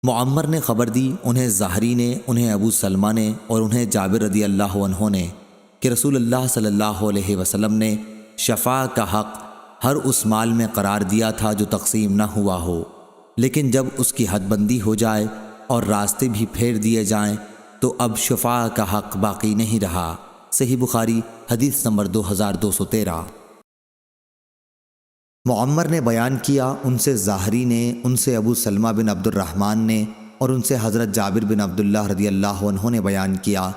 معمر نے خبر دی، انہیں زہری نے، انہیں ابو سلمہ نے اور انہیں جابر رضی اللہ عنہ نے کہ رسول اللہ صلی اللہ علیہ وسلم نے شفاع کا حق ہر اس مال میں قرار دیا تھا جو تقسیم نہ ہوا ہو، لیکن جب اس کی حد بندی ہو جائے اور راستے بھی پھیر دیے جائیں تو اب شفاع کا حق باقی نہیں رہا۔ صحیح بخاری حدیث نمبر 2213۔ معمر نے بیان کیا، ان سے زاہری نے، ان سے ابو سلمہ بن عبد الرحمن نے اور ان سے حضرت جابر بن عبداللہ رضی اللہ عنہ نے بیان کیا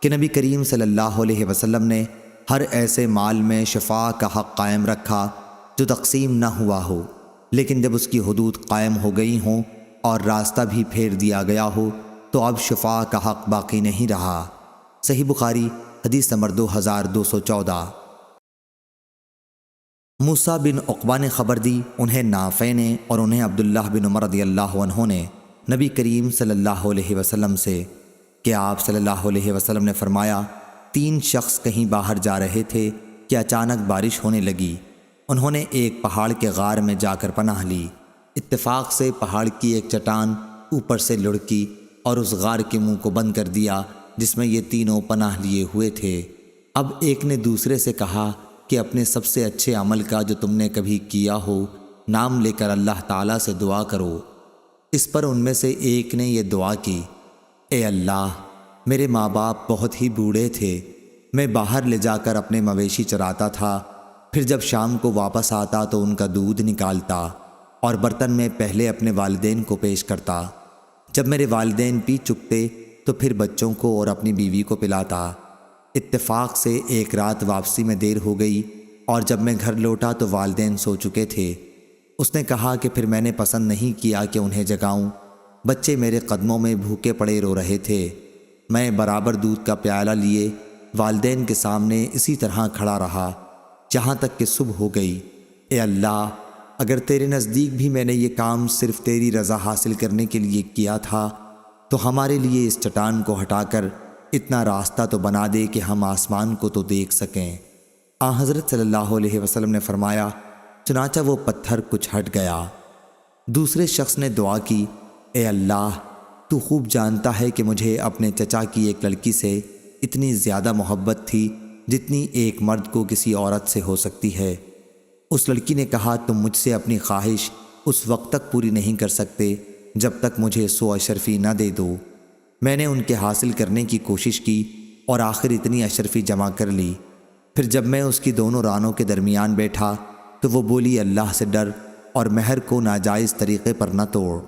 کہ نبی کریم صلی اللہ علیہ وسلم نے ہر ایسے مال میں شفاع کا حق قائم رکھا جو تقسیم نہ ہوا ہو، لیکن جب اس کی حدود قائم ہو گئی ہوں اور راستہ بھی پھیر دیا گیا ہو تو اب شفاع کا حق باقی نہیں رہا۔ صحیح بخاری حدیث نمبر 2214۔ موسیٰ بن عقبہ نے خبر دی، انہیں نافع نے اور انہیں عبداللہ بن عمر رضی اللہ عنہ نے نبی کریم صلی اللہ علیہ وسلم سے کہ آپ صلی اللہ علیہ وسلم نے فرمایا، 3 شخص کہیں باہر جا رہے تھے کہ اچانک بارش ہونے لگی۔ انہوں نے ایک پہاڑ کے غار میں جا کر پناہ لی۔ اتفاق سے پہاڑ کی ایک چٹان اوپر سے لڑکی اور اس غار کے منہ کو بند کر دیا جس میں یہ تینوں پناہ لیے ہوئے تھے۔ اب ایک نے دوسرے سے کہا کہ اپنے سب سے اچھے عمل کا جو تم نے کبھی کیا ہو نام لے کر اللہ تعالیٰ سے دعا کرو۔ اس پر ان میں سے ایک نے یہ دعا کی، اے اللہ، میرے ماں باپ بہت ہی بوڑھے تھے، میں باہر لے جا کر اپنے مویشی چراتا تھا، پھر جب شام کو واپس آتا تو ان کا دودھ نکالتا اور برتن میں پہلے اپنے والدین کو پیش کرتا، جب میرے والدین پی چکتے تو پھر بچوں کو اور اپنی بیوی کو پلاتا۔ اتفاق سے ایک رات واپسی میں دیر ہو گئی اور جب میں گھر لوٹا تو والدین سو چکے تھے۔ اس نے کہا کہ پھر میں نے پسند نہیں کیا کہ انہیں جگاؤں، بچے میرے قدموں میں بھوکے پڑے رو رہے تھے، میں برابر دودھ کا پیالہ لیے والدین کے سامنے اسی طرح کھڑا رہا جہاں تک کہ صبح ہو گئی۔ اے اللہ، اگر تیرے نزدیک بھی میں نے یہ کام صرف تیری رضا حاصل کرنے کے لیے کیا تھا تو ہمارے لیے اس چٹان کو ہٹا کر اتنا راستہ تو بنا دے کہ ہم آسمان کو تو دیکھ سکیں۔ حضرت صلی اللہ علیہ وسلم نے فرمایا، چنانچہ وہ پتھر کچھ ہٹ گیا۔ دوسرے شخص نے دعا کی، اے اللہ، تو خوب جانتا ہے کہ مجھے اپنے چچا کی ایک لڑکی سے اتنی زیادہ محبت تھی جتنی ایک مرد کو کسی عورت سے ہو سکتی ہے۔ اس لڑکی نے کہا، تم مجھ سے اپنی خواہش اس وقت تک پوری نہیں کر سکتے جب تک مجھے 100 اشرفی نہ دے دو۔ میں نے ان کے حاصل کرنے کی کوشش کی اور آخر اتنی اشرفی جمع کر لی۔ پھر جب میں اس کی دونوں رانوں کے درمیان بیٹھا تو وہ بولی، اللہ سے ڈر اور مہر کو ناجائز طریقے پر نہ توڑ۔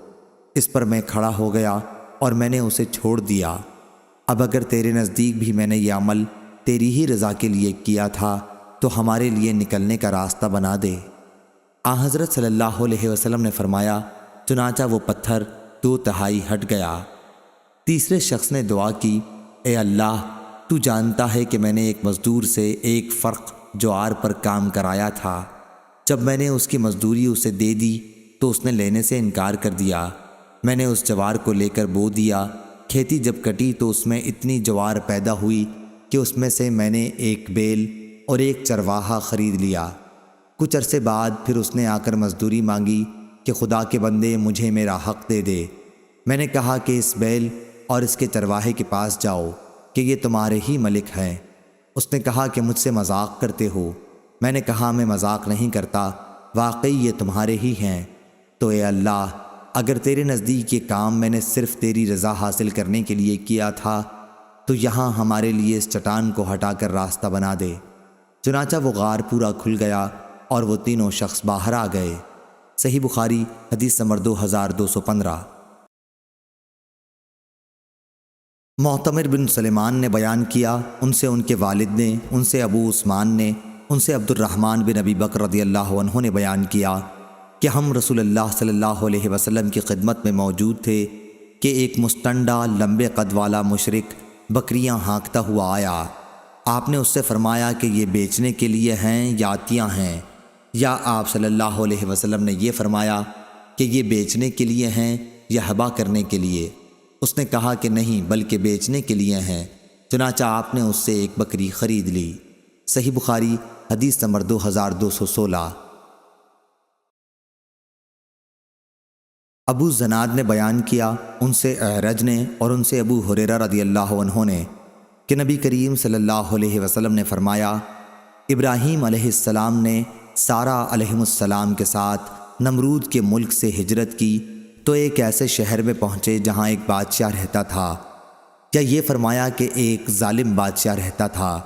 اس پر میں کھڑا ہو گیا اور میں نے اسے چھوڑ دیا۔ اب اگر تیرے نزدیک بھی میں نے یہ عمل تیری ہی رضا کے لیے کیا تھا تو ہمارے لیے نکلنے کا راستہ بنا دے۔ حضرت صلی اللہ علیہ وسلم نے فرمایا، چنانچہ وہ پتھر 2/3 ہٹ گیا۔ تیسرے شخص نے دعا کی، اے اللہ، تو جانتا ہے کہ میں نے ایک مزدور سے ایک فرق جوار پر کام کرایا تھا، جب میں نے اس کی مزدوری اسے دے دی تو اس نے لینے سے انکار کر دیا۔ میں نے اس جوار کو لے کر بو دیا، کھیتی جب کٹی تو اس میں اتنی جوار پیدا ہوئی کہ اس میں سے میں نے ایک بیل اور ایک چرواہا خرید لیا۔ کچھ عرصے بعد پھر اس نے آ کر مزدوری مانگی کہ خدا کے بندے، مجھے میرا حق دے دے۔ میں نے کہا کہ اس بیل اور اس کے چرواہے کے پاس جاؤ کہ یہ تمہارے ہی ملک ہیں۔ اس نے کہا کہ مجھ سے مذاق کرتے ہو۔ میں نے کہا، میں مذاق نہیں کرتا، واقعی یہ تمہارے ہی ہیں۔ تو اے اللہ، اگر تیرے نزدیک یہ کام میں نے صرف تیری رضا حاصل کرنے کے لیے کیا تھا تو یہاں ہمارے لیے اس چٹان کو ہٹا کر راستہ بنا دے۔ چنانچہ وہ غار پورا کھل گیا اور وہ تینوں شخص باہر آ گئے۔ صحیح بخاری حدیث نمبر 2215۔ معتمر بن سلیمان نے بیان کیا، ان سے ان کے والد نے، ان سے ابو عثمان نے، ان سے عبد الرحمن بن ابی بکر رضی اللہ عنہ نے بیان کیا کہ ہم رسول اللہ صلی اللہ علیہ وسلم کی خدمت میں موجود تھے کہ ایک مستنڈا لمبے قد والا مشرک بکریاں ہانکتا ہوا آیا۔ آپ نے اس سے فرمایا کہ یہ بیچنے کے لیے ہیں یا عطیہ ہیں؟ یا آپ صلی اللہ علیہ وسلم نے یہ فرمایا کہ یہ بیچنے کے لیے ہیں یا ہبا کرنے کے لیے؟ اس نے کہا کہ نہیں، بلکہ بیچنے کے لیے ہیں۔ چنانچہ آپ نے اس سے ایک بکری خرید لی۔ صحیح بخاری حدیث نمبر 2216۔ ابو زناد نے بیان کیا ان سے اعرج نے اور ان سے ابو ہریرہ رضی اللہ عنہ نے کہ نبی کریم صلی اللہ علیہ وسلم نے فرمایا، ابراہیم علیہ السلام نے سارہ علیہ السلام کے ساتھ نمرود کے ملک سے ہجرت کی تو ایک ایسے شہر میں پہنچے جہاں ایک بادشاہ رہتا تھا، یا یہ فرمایا کہ ایک ظالم بادشاہ رہتا تھا۔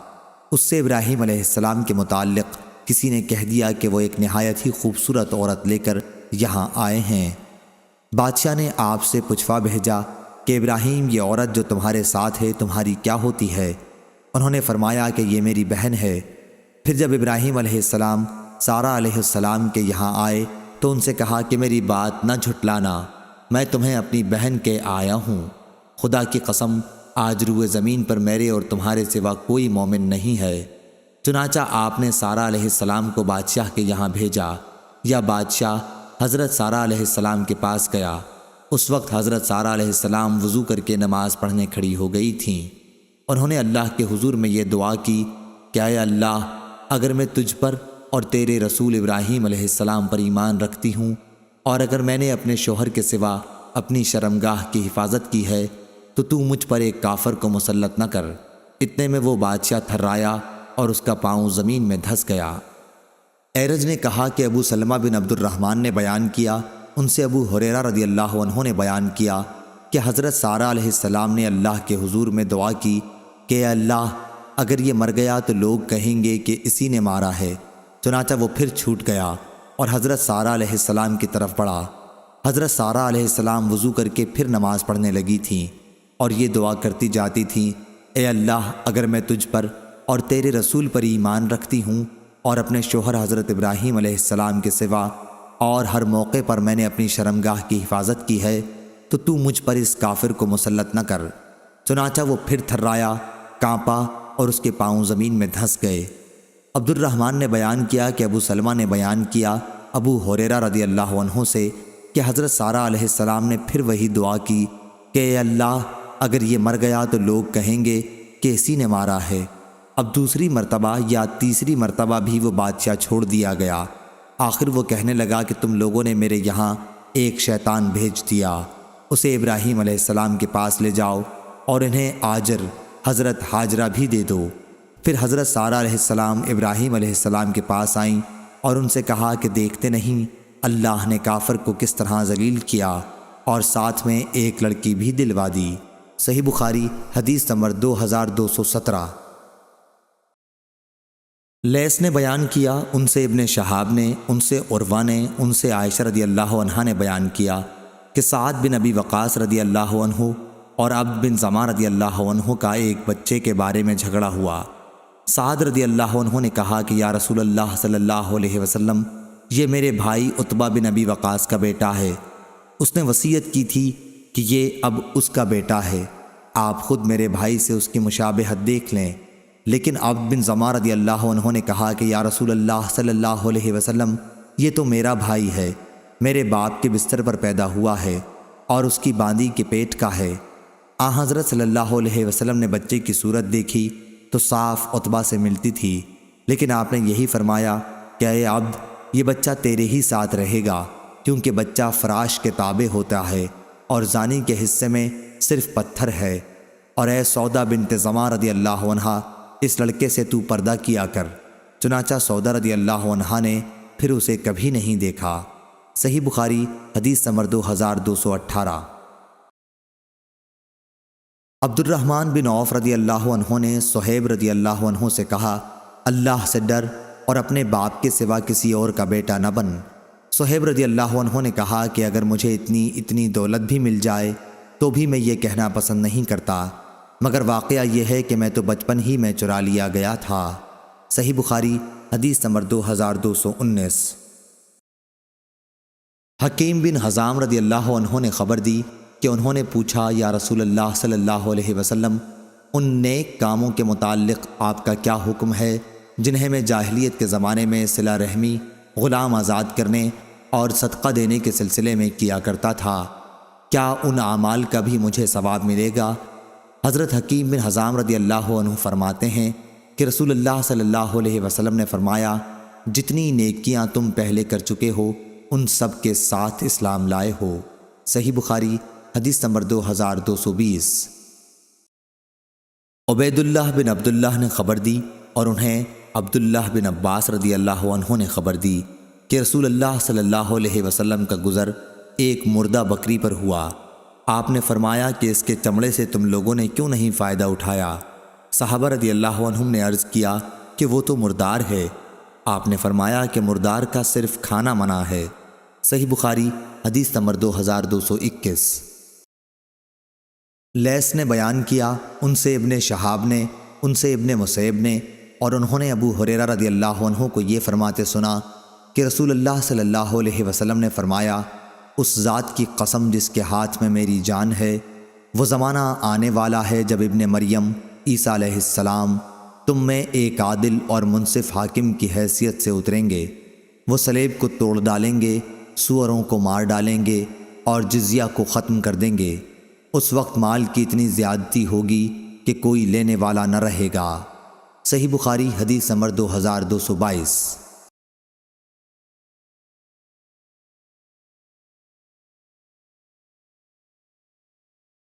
اس سے ابراہیم علیہ السلام کے متعلق کسی نے کہہ دیا کہ وہ ایک نہایت ہی خوبصورت عورت لے کر یہاں آئے ہیں۔ بادشاہ نے آپ سے پوچھوا بھیجا کہ ابراہیم، یہ عورت جو تمہارے ساتھ ہے تمہاری کیا ہوتی ہے؟ انہوں نے فرمایا کہ یہ میری بہن ہے۔ پھر جب ابراہیم علیہ السلام سارہ علیہ السلام کے یہاں آئے تو ان سے کہا کہ میری بات نہ جھٹلانا، میں تمہیں اپنی بہن کے آیا ہوں۔ خدا کی قسم، آج روئے زمین پر میرے اور تمہارے سوا کوئی مومن نہیں ہے۔ چنانچہ آپ نے سارہ علیہ السلام کو بادشاہ کے یہاں بھیجا، یا بادشاہ حضرت سارہ علیہ السلام کے پاس گیا۔ اس وقت حضرت سارہ علیہ السلام وضو کر کے نماز پڑھنے کھڑی ہو گئی تھیں۔ انہوں نے اللہ کے حضور میں یہ دعا کی کہ اے اللہ، اگر میں تجھ پر اور تیرے رسول ابراہیم علیہ السلام پر ایمان رکھتی ہوں، اور اگر میں نے اپنے شوہر کے سوا اپنی شرمگاہ کی حفاظت کی ہے تو مجھ پر ایک کافر کو مسلط نہ کر۔ اتنے میں وہ بادشاہ تھرایا اور اس کا پاؤں زمین میں دھس گیا۔ اعرج نے کہا کہ ابو سلمہ بن عبد الرحمن نے بیان کیا ان سے ابو ہریرہ رضی اللہ عنہ نے بیان کیا کہ حضرت سارہ علیہ السلام نے اللہ کے حضور میں دعا کی کہ اے اللہ، اگر یہ مر گیا تو لوگ کہیں گے کہ اسی نے مارا ہے۔ چنانچہ وہ پھر چھوٹ گیا اور حضرت سارہ علیہ السلام کی طرف بڑھا۔ حضرت سارہ علیہ السلام وضو کر کے پھر نماز پڑھنے لگی تھیں اور یہ دعا کرتی جاتی تھیں، اے اللہ، اگر میں تجھ پر اور تیرے رسول پر ایمان رکھتی ہوں اور اپنے شوہر حضرت ابراہیم علیہ السلام کے سوا اور ہر موقع پر میں نے اپنی شرمگاہ کی حفاظت کی ہے تو مجھ پر اس کافر کو مسلط نہ کر۔ چنانچہ وہ پھر تھرایا، کانپا اور اس کے پاؤں زمین میں دھنس گئے۔ عبد الرحمن نے بیان کیا کہ ابو سلمہ نے بیان کیا ابو ہریرہ رضی اللہ عنہ سے کہ حضرت سارہ علیہ السلام نے پھر وہی دعا کی کہ اے اللہ، اگر یہ مر گیا تو لوگ کہیں گے کہ اسی نے مارا ہے۔ اب دوسری مرتبہ یا تیسری مرتبہ بھی وہ بادشاہ چھوڑ دیا گیا۔ آخر وہ کہنے لگا کہ تم لوگوں نے میرے یہاں ایک شیطان بھیج دیا، اسے ابراہیم علیہ السلام کے پاس لے جاؤ اور انہیں آجر حضرت ہاجرہ بھی دے دو۔ پھر حضرت سارہ علیہ السلام ابراہیم علیہ السلام کے پاس آئیں اور ان سے کہا کہ دیکھتے نہیں اللہ نے کافر کو کس طرح ذلیل کیا اور ساتھ میں ایک لڑکی بھی دلوا دی۔ صحیح بخاری حدیث نمبر 2217۔ لیث نے بیان کیا ان سے ابن شہاب نے، ان سے عروہ نے، ان سے عائشہ رضی اللہ عنہا نے بیان کیا کہ سعد بن ابی وقاص رضی اللہ عنہ اور عبد بن زماں رضی اللہ عنہ کا ایک بچے کے بارے میں جھگڑا ہوا۔ سعد رضی اللہ عنہ نے کہا کہ یا رسول اللہ صلی اللہ علیہ وسلم، یہ میرے بھائی عتبہ بن ابی وقاص کا بیٹا ہے، اس نے وصیت کی تھی کہ یہ اب اس کا بیٹا ہے، آپ خود میرے بھائی سے اس کی مشابہت دیکھ لیں۔ لیکن عبد بن زماں رضی اللہ عنہ نے کہا کہ یا رسول اللہ صلی اللہ علیہ وسلم، یہ تو میرا بھائی ہے، میرے باپ کے بستر پر پیدا ہوا ہے اور اس کی باندی کے پیٹ کا ہے۔ حضرت صلی اللہ علیہ وسلم نے بچے کی صورت دیکھی تو صاف عتبہ سے ملتی تھی، لیکن آپ نے یہی فرمایا کہ اے عبد، یہ بچہ تیرے ہی ساتھ رہے گا، کیونکہ بچہ فراش کے تابع ہوتا ہے اور زانی کے حصے میں صرف پتھر ہے۔ اور اے سودا بنت زماں رضی اللہ عنہا، اس لڑکے سے تو پردہ کیا کر۔ چنانچہ سودا رضی اللہ عنہا نے پھر اسے کبھی نہیں دیکھا۔ صحیح بخاری حدیث نمبر 2218۔ عبد الرحمن بن عوف رضی اللہ عنہ نے صہیب رضی اللہ عنہ سے کہا، اللہ سے ڈر اور اپنے باپ کے سوا کسی اور کا بیٹا نہ بن۔ صہیب رضی اللہ عنہ نے کہا کہ اگر مجھے اتنی دولت بھی مل جائے تو بھی میں یہ کہنا پسند نہیں کرتا، مگر واقعہ یہ ہے کہ میں تو بچپن ہی میں چرا لیا گیا تھا۔ صحیح بخاری حدیث نمبر 2219۔ حکیم بن حزام رضی اللہ عنہ نے خبر دی کہ انہوں نے پوچھا یا رسول اللہ صلی اللہ علیہ وسلم، ان نیک کاموں کے متعلق آپ کا کیا حکم ہے جنہیں میں جاہلیت کے زمانے میں صلہ رحمی، غلام آزاد کرنے اور صدقہ دینے کے سلسلے میں کیا کرتا تھا، کیا ان اعمال کا بھی مجھے ثواب ملے گا؟ حضرت حکیم بن حزام رضی اللہ عنہ فرماتے ہیں کہ رسول اللہ صلی اللہ علیہ وسلم نے فرمایا، جتنی نیکیاں تم پہلے کر چکے ہو ان سب کے ساتھ اسلام لائے ہو۔ صحیح بخاری حدیث نمبر 2220۔ عبید اللہ بن عبداللہ نے خبر دی اور انہیں عبداللہ بن عباس رضی اللہ عنہ نے خبر دی کہ رسول اللہ صلی اللہ علیہ وسلم کا گزر ایک مردہ بکری پر ہوا۔ آپ نے فرمایا کہ اس کے چمڑے سے تم لوگوں نے کیوں نہیں فائدہ اٹھایا؟ صحابہ رضی اللہ عنہم نے عرض کیا کہ وہ تو مردار ہے۔ آپ نے فرمایا کہ مردار کا صرف کھانا منع ہے۔ صحیح بخاری حدیث نمبر 2221۔ لیث نے بیان کیا، ان سے ابن شہاب نے، ان سے ابن مسیب نے، اور انہوں نے ابو ہریرہ رضی اللہ عنہ کو یہ فرماتے سنا کہ رسول اللہ صلی اللہ علیہ وسلم نے فرمایا، اس ذات کی قسم جس کے ہاتھ میں میری جان ہے، وہ زمانہ آنے والا ہے جب ابن مریم عیسیٰ علیہ السلام تم میں ایک عادل اور منصف حاکم کی حیثیت سے اتریں گے۔ وہ صلیب کو توڑ ڈالیں گے، سوروں کو مار ڈالیں گے اور جزیہ کو ختم کر دیں گے۔ اس وقت مال کی اتنی زیادتی ہوگی کہ کوئی لینے والا نہ رہے گا۔ صحیح بخاری حدیث نمبر 2222۔